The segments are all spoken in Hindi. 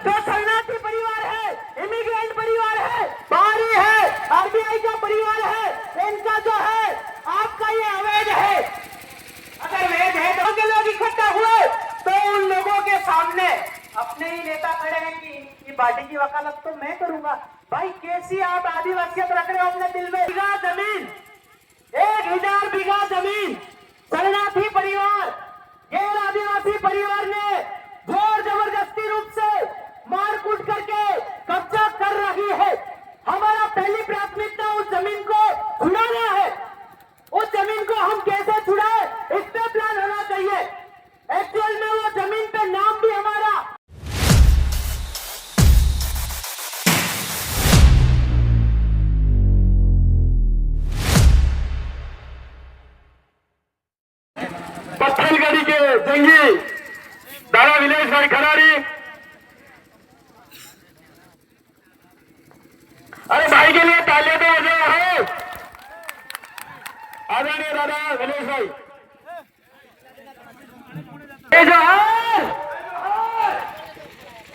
जो शरणार्थी परिवार है, इमिग्रेंट परिवार है, बाहरी है, आरबीआई का परिवार है, इनका जो है आपका ये अवैध है। अगर वैध है तो के लोग इकट्ठा हुए तो उन लोगों के सामने अपने ही नेता खड़े हैं कि पार्टी की वकालत तो मैं करूंगा। भाई कैसी आप आदिवासियत रख रहे हो अपने दिल में। बीघा जमीन, 1000 बीघा जमीन शरणार्थी परिवार, गैर आदिवासी परिवार ने जोर जबरदस्ती रूप से मारकूट करके कब्जा कर रही है। हमारा पहली प्राथमिकता उस जमीन को छुड़ाना है। उस जमीन को हम कैसे छुड़ाए, इस पे प्लान होना चाहिए। एक्चुअल में वो जमीन पे नाम भी हमारा पत्थलगढ़ी के जंगी दादा विलेश भाई खराड़ी, अरे भाई के लिए तालियां तो बजाओ हो। आदरणीय दादा विलेश भाई,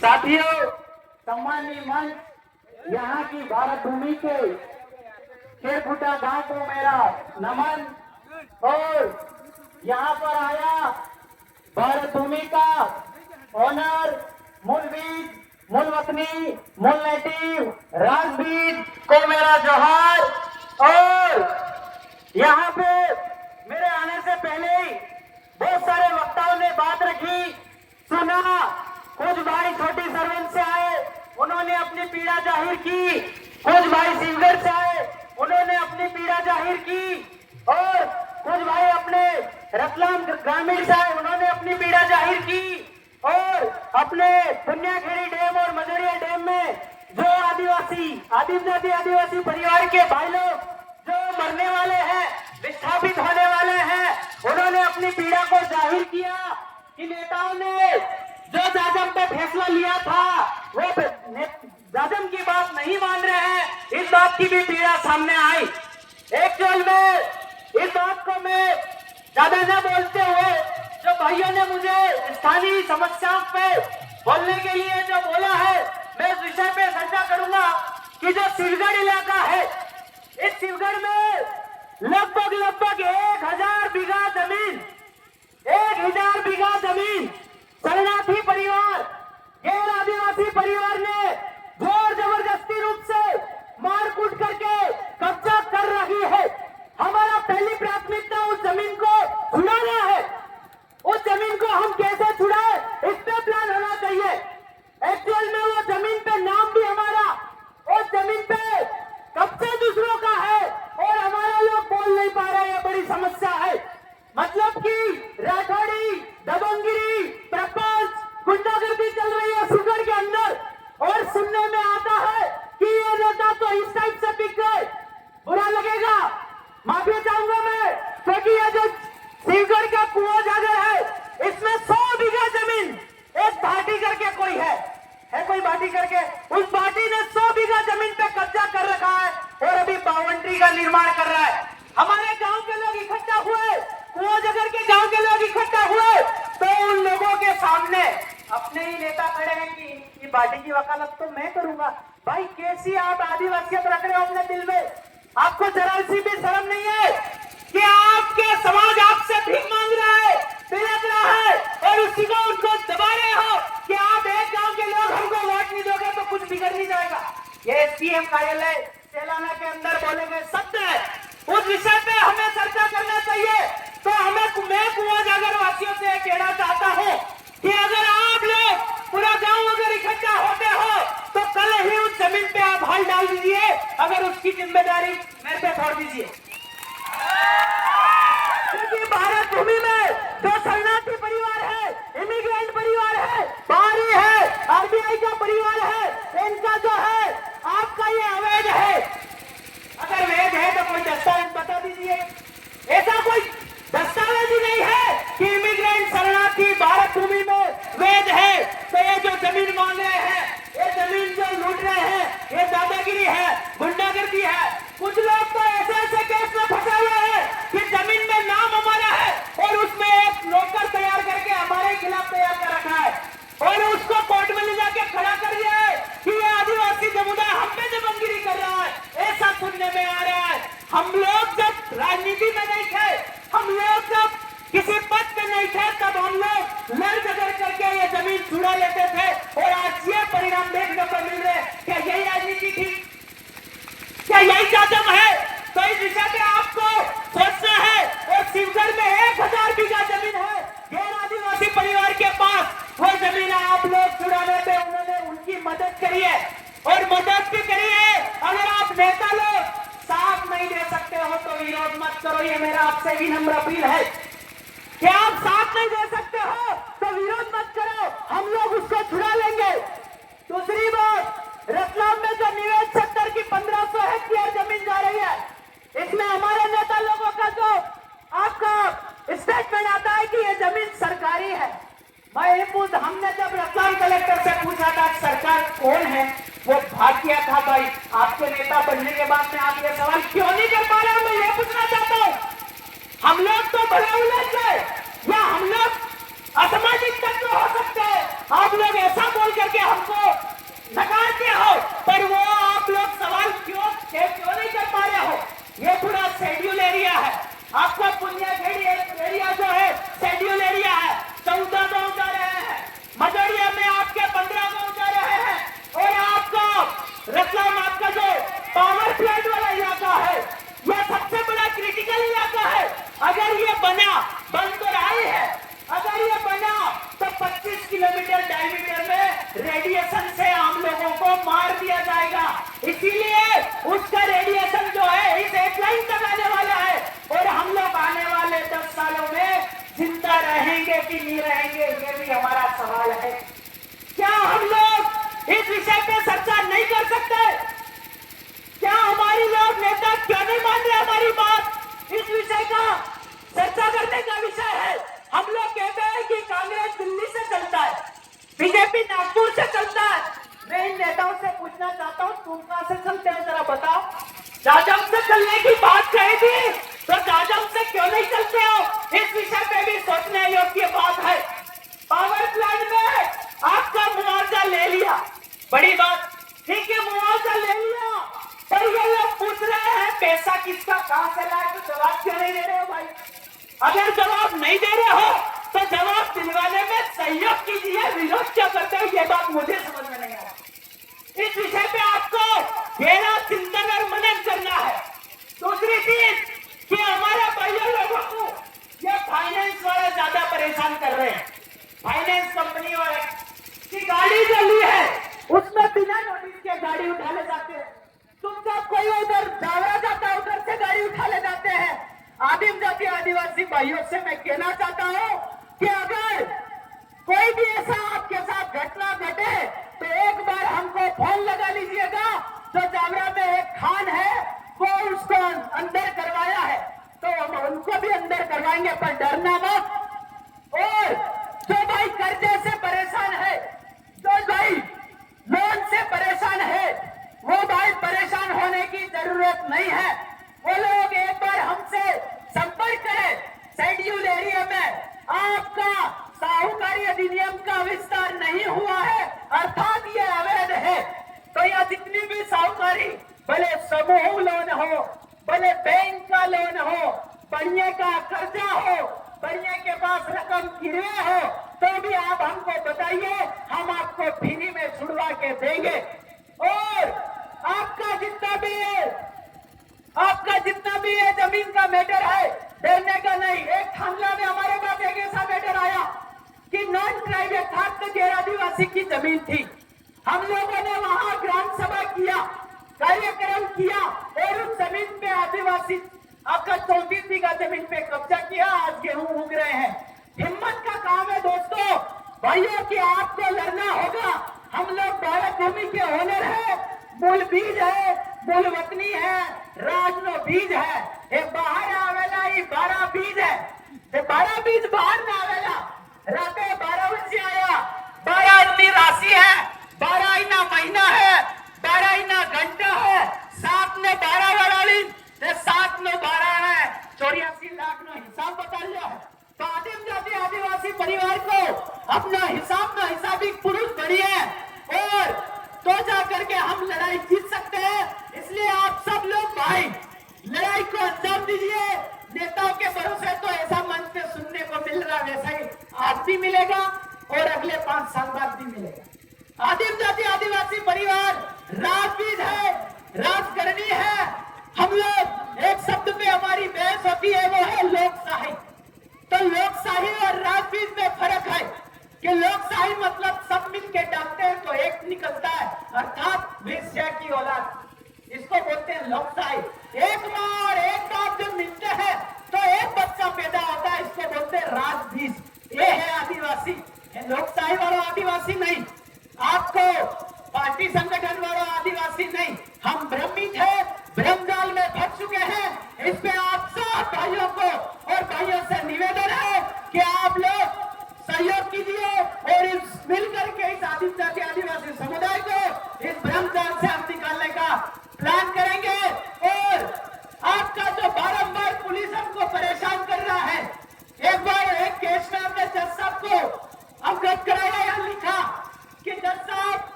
साथियों, सम्मानीय मंच, यहाँ की भारत भूमि के खेरखुटा गांव को मेरा नमन। और यहाँ पर आया भारत भूमि का ऑनर, मूल बीज, मूल वतनी, मूल नेटिव, राजबीज को मेरा जोहार। और यहाँ पे मेरे आने से पहले ही बहुत सारे वक्ताओं ने बात रखी, सुना। कुछ भाई छोटी सरवन से आए, उन्होंने अपनी पीड़ा जाहिर की। कुछ भाई शिवगढ़ से आए, उन्होंने अपनी पीड़ा जाहिर की। और कुछ भाई अपने रतलाम ग्रामीण से आए, उन्होंने अपनी पीड़ा जाहिर की। और अपने पुण्याखेड़ी डैम और मजरिया डैम में जो आदिवासी परिवार के भाई लोग जो मरने वाले हैं, विस्थापित होने वाले हैं, उन्होंने अपनी पीड़ा को जाहिर किया कि नेताओं ने जो जाजम पे फैसला लिया था वो जाजम की बात नहीं मान रहे हैं। इस बात की भी पीड़ा सामने आई। एक्चुअल में इस बात को मैं ज्यादा न बोलते हुए, जो भाइयों ने मुझे स्थानीय समस्याओं पे बोलने के लिए जो बोला है, मैं इस विषय पे चर्चा करूंगा कि जो शिवगढ़ इलाका है, इस शिवगढ़ में लगभग 1000 बीघा जमीन, 1000 बीघा जमीन शरणार्थी परिवार, गैर आदिवासी परिवार ने जोर जबरदस्ती रूप से मारकूट करके कब्जा कर रही है। हमारा पहली प्राथमिकता उस जमीन को छुड़ाना है। उस जमीन को हम कैसे छुड़ाए, इस पे प्लान होना चाहिए। एक्चुअल में वो जमीन पे नाम भी हमारा, उस जमीन पे कब्जा दूसरों का है और हमारा लोग बोल नहीं पा रहे। ये बड़ी समस्या है। मतलब कि राठौड़ी, दबंगिरी, प्रपंच, गुंडागर्दी चल रही है शिवगढ़ के अंदर। और सुनने में आता है कि ये नेता तो इस टाइप से बिक गए। बुरा लगेगा, माफी चाहूंगा मैं, क्योंकि ये जो शिवगढ़ का कुआं जागर है, इसमें 100 बीघा जमीन एक भाटी करके कोई है कोई भाटी करके, उस भाटी ने 100 बीघा जमीन पे कब्जा कर रखा है और अभी बाउंड्री का निर्माण कर रहा है। हमारे गांव के लोग इकट्ठा हुए, कुआं जागर के गांव के लोग इकट्ठा हुए तो उन लोगों के सामने अपने ही नेता खड़े हैं कि पार्टी की वकालत तो मैं करूंगा। भाई कैसी आप आदिवासियत रख रहे हो अपने दिल में। आपको जरा सी भी शर्म नहीं है कि आपके समाज आपसे भीख मांग रहा है, तिलक रहा है और उसी को उनको दबा रहे हो कि आप एक गांव के लोग हमको वोट नहीं दोगे तो कुछ बिगड़ नहीं जाएगा। ये एसडीएम कार्यालय सेलाना के अंदर बोले गए सत्य है। उस विषय पे हमें चर्चा करना चाहिए। तो मैं कुआं जागर वासियों से कहना चाहता हूँ कि अगर आप लोग पूरा गांव अगर इकट्ठा होते हो तो कल ही उस जमीन पे आप हल डाल दीजिए। अगर उसकी जिम्मेदारी मेरे पे छोड़ दीजिए, क्योंकि भारत भूमि में जो शरणार्थी परिवार है, इमिग्रेंट परिवार है, बाहरी है, आरबीआई का परिवार है, इनका जो है आपका ये अवैध है। अगर वैध है तो कोई दस्तावेज बता दीजिए। ऐसा कोई दस्तावेज ही नहीं है कि इमिग्रेंट शरणार्थी भारत भूमि में वैध है। तो ये जो जमीन मांग रहे हैं, ये जमीन जो लूट रहे हैं, ये दादागिरी है, गुंडागर्दी है। कुछ लोग तो ऐसे केस में फंसे हुए हैं कि करिए और मदद भी करिए। अगर आप नेता लोग साथ नहीं दे सकते हो तो विरोध मत करो, ये मेरा आपसे विनम्र अपील है। क्या आप साथ नहीं दे सकते हो तो विरोध मत करो, हम लोग उसको छुड़ा लेंगे। दूसरी बात, रतलाम में जो निवेश सेक्टर की 1500 हेक्टेयर जमीन जा रही है, इसमें हमारे नेता लोगों का जो आपका स्टेटमेंट आता है कि ये जमीन सरकारी है। हमने जब रतलाम कलेक्टर से पूछा था सरकार कौन है, वो भाग गया था। भाई आपके नेता बनने के बाद में आप ये सवाल क्यों नहीं कर पा रहे हो, मैं ये पूछना चाहता हूँ। हम लोग तो बड़े उलझ गए, या हम लोग असामाजिक तत्व हो सकते हैं, आप लोग ऐसा बोल करके हमको नकारते हो, पर वो आप लोग सवाल क्यों नहीं कर पा रहे हो। ये पूरा शेड्यूल एरिया है, आपका पुण्यखेड़ी एरिया जो है शेड्यूल एरिया है, 14 गांव जा रहे हैं, मजड़िया में आपके 15 गांव जा रहे हैं, और आपका रतलाम आपका जो पावर प्लांट वाला इलाका है, यह सबसे बड़ा क्रिटिकल इलाका है। अगर ये बन तो रही है, अगर ये बना तो 25 किलोमीटर डायमीटर में रेडिएशन से आम लोगों को मार दिया जाएगा। इसीलिए उसका रेडिएशन जो है इस एक लाइन तक आने वाला है, और हम लोग आने वाले 10 सालों में जिंदा रहेंगे कि नहीं रहेंगे, ये भी हमारा सवाल है। क्या हम लोग इस विषय पे चर्चा नहीं कर सकते? क्या हमारी लोग नेता क्यों नहीं मान रहे हमारी बात? इस विषय का चर्चा करने का विषय है। हम लोग कहते हैं कि कांग्रेस दिल्ली से चलता है, बीजेपी नागपुर से चलता है। मैं इन नेताओं से पूछना चाहता हूँ, तुम कहां से चलते हो, जरा बताओ। जाजम से चलने की बात कही थी तो जाजम से क्यों नहीं चलते हो? इस विषय पे भी सोचने योग्य बात है। पावर प्लांट में आपका मुआवजा ले लिया, बड़ी बात, ठीक है, मुआवजा ले लिया, पर ये लोग पूछ रहे हैं पैसा किसका कहां से लाए, तो जवाब क्यों नहीं दे रहे हो भाई? अगर जवाब नहीं दे रहे हो तो जवाब दिलवाने में सहयोग कीजिए, विरोध क्या करते हो, ये बात मुझे समझ में नहीं आ रहा। इस विषय पे आपको गहरा चिंतन और मनन करना है। दूसरी चीज कि हमारे भाइयों लोगों को ये फाइनेंस वाले ज्यादा परेशान कर रहे हैं। फाइनेंस कंपनी वाले की गाड़ी जो ली है उसमें बिना नोटिस के गाड़ी उठा ले जाते हैं। तुम जब कोई उधर जावरा जाता है उधर से गाड़ी उठा ले जाते हैं। आदिम जाति आदिवासी भाइयों से मैं कहना चाहता हूँ कि अगर कोई भी ऐसा आपके साथ घटना घटे तो एक बार हमको फोन लगा लीजिएगा। जो जावरा में एक खान है वो उसको अंदर करवाया है तो हम उनको भी अंदर करवाएंगे, पर डरना मत। और जो भाई कर्जे से परेशान है, जो भाई लोन से परेशान है, वो भाई परेशान होने की जरूरत नहीं है। वो लोग एक बार हमसे संपर्क करें। शेड्यूल एरिया में आपका साहूकारी अधिनियम का विस्तार नहीं हुआ है, अर्थात ये अवैध है, तो यह जितनी भी साहूकारी, भले समूह लोन हो, भले बैंक का लोन हो, बढ़िया का कर्जा हो, बढ़िया के पास रकम गिरवे हो, तो भी आप हमको बताइए, हम आपको फ्री में छुड़वा के देंगे। और आपका जितना भी ये जमीन का मैटर है, डरने का नहीं। एक थानला में हमारे पास एक ऐसा मैटर आया कि नॉन ट्राइबल खाद्य गैर आदिवासी की जमीन थी। हम लोगों ने वहां ग्राम सभा किया, कार्यक्रम किया, और उस जमीन पे आदिवासी आपका 34 बीघा जमीन पे कब्जा किया। आज गेहूं उग रहे हैं। हिम्मत का काम है दोस्तों, भाइयों की आपको लड़ना होगा। हम लोग भारत भूमि के ओनर है, मूल बीज है, मूल वतनी है, राजनो बीज है। एक बाहर आवेला, ये 12 बीज है, 12 बीज बाहर ना आवेला। राते 12 बजे आया, 12 इतनी राशि है, 12 इना महीना है, 12 इना घंटा है, 7 ने 12 वाली, 7 ने 12 है, 84 लाख नो हिसाब बता लिया है। तो आदिम जाति आदिवासी परिवार को अपना हिसाब ही पुरुष बढ़िया और तो जाकर के हम लड़ाई जीत सकते हैं। इसलिए आप सब लोग भाई लड़ाई को अंजाम दीजिए। नेताओं के भरोसे तो ऐसा मंच पे सुनने को मिल रहा, वैसा ही आज भी मिलेगा और अगले 5 साल बाद भी मिलेगा। आदिम जाति आदिवासी परिवार राजबीज है, राज करनी है। हम लोग एक शब्द पे हमारी बहस होती है, वो है लोकशाही। तो लोकशाही और राजबीज में फर्क है कि लोकशाही मतलब सब मिलके डालते हैं तो एक निकलता है,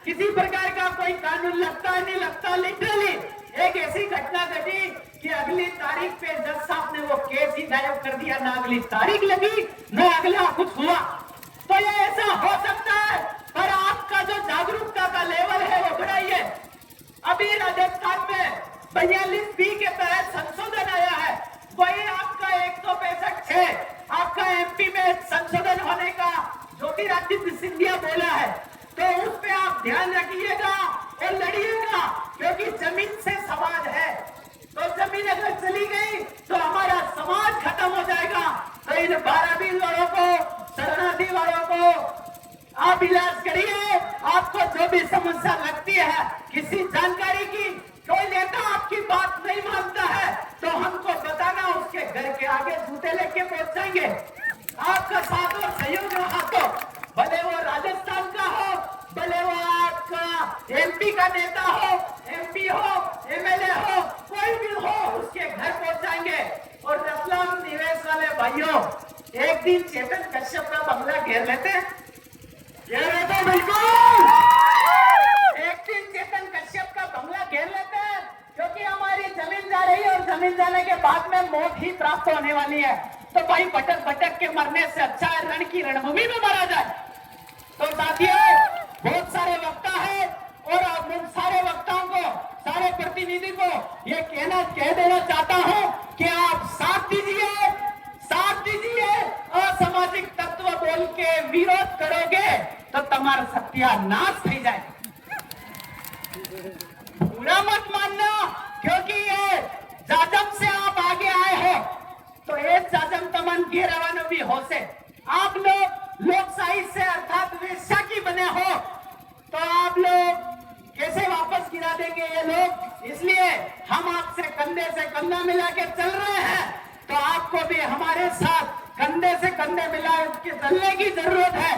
किसी प्रकार का कोई कानून लगता नहीं लगता। लिटरली एक ऐसी घटना घटी कि अगली तारीख पे जज साहब ने वो केस ही गायब कर दिया, ना अगली तारीख लगी ना अगला कुछ हुआ। तो ये ऐसा हो सकता है, पर आपका जो जागरूकता का लेवल है वो बढ़ाइए। अभी राजस्थान में 42B के तहत संशोधन आया है, वही आपका 165 आपका MP में संशोधन होने का ज्योतिरादित्य सिंधिया बोला है। तो उस पे आप ध्यान रखिएगा और लड़िएगा, क्योंकि जमीन से समाज है। तो जमीन अगर चली गई तो हमारा समाज खत्म हो जाएगा। तो इन 12 वालों को, शरणार्थी वालों को आप इलाज करिए। आपको जो भी समस्या लगती है किसी जानकारी की, कोई नेता आपकी बात नहीं मानता है तो हमको बताना, उसके घर के आगे जूते लेके पहुंच जाएंगे। आपका साथ और सहयोग रहा तो भले वो राजस्थान का हो, भले वो आपका MP का नेता हो, MP हो, MLA हो, कोई भी हो, उसके घर पहुंच जाएंगे। और रतलाम निवेश वाले भाइयों, एक दिन चेतन कश्यप का बंगला घेर लेते हैं, बिल्कुल एक दिन चेतन कश्यप का बंगला घेर लेते हैं, क्योंकि हमारी जमीन जा रही है और जमीन जाने के बाद में मौत ही प्राप्त होने वाली है। तो भाई भटक भटक के मरने से अच्छा है रण की रणभूमि में मारा जाए। तो साथियों, बहुत सारे वक्ता है और अब उन सारे वक्ताओं को, सारे प्रतिनिधि को ये कह देना चाहता हूं कि आप साथ दीजिए, साथ दीजिए। असामाजिक तत्व बोल के विरोध करोगे तो तुम्हारा सत्यानाश થઈ जाए। बुरा मत मानना, क्योंकि ये जाजम से आप आगे आए हो तो ये जाजम तमन घेरावानो भी हो से। आप लोग लोकशाही से अर्थात वेश्या की बने हो तो आप लोग कैसे वापस गिरा देंगे ये लोग। इसलिए हम आपसे कंधे से कंधा मिला के चल रहे हैं, तो आपको भी हमारे साथ कंधे से कंधे मिला के चलने की जरूरत है।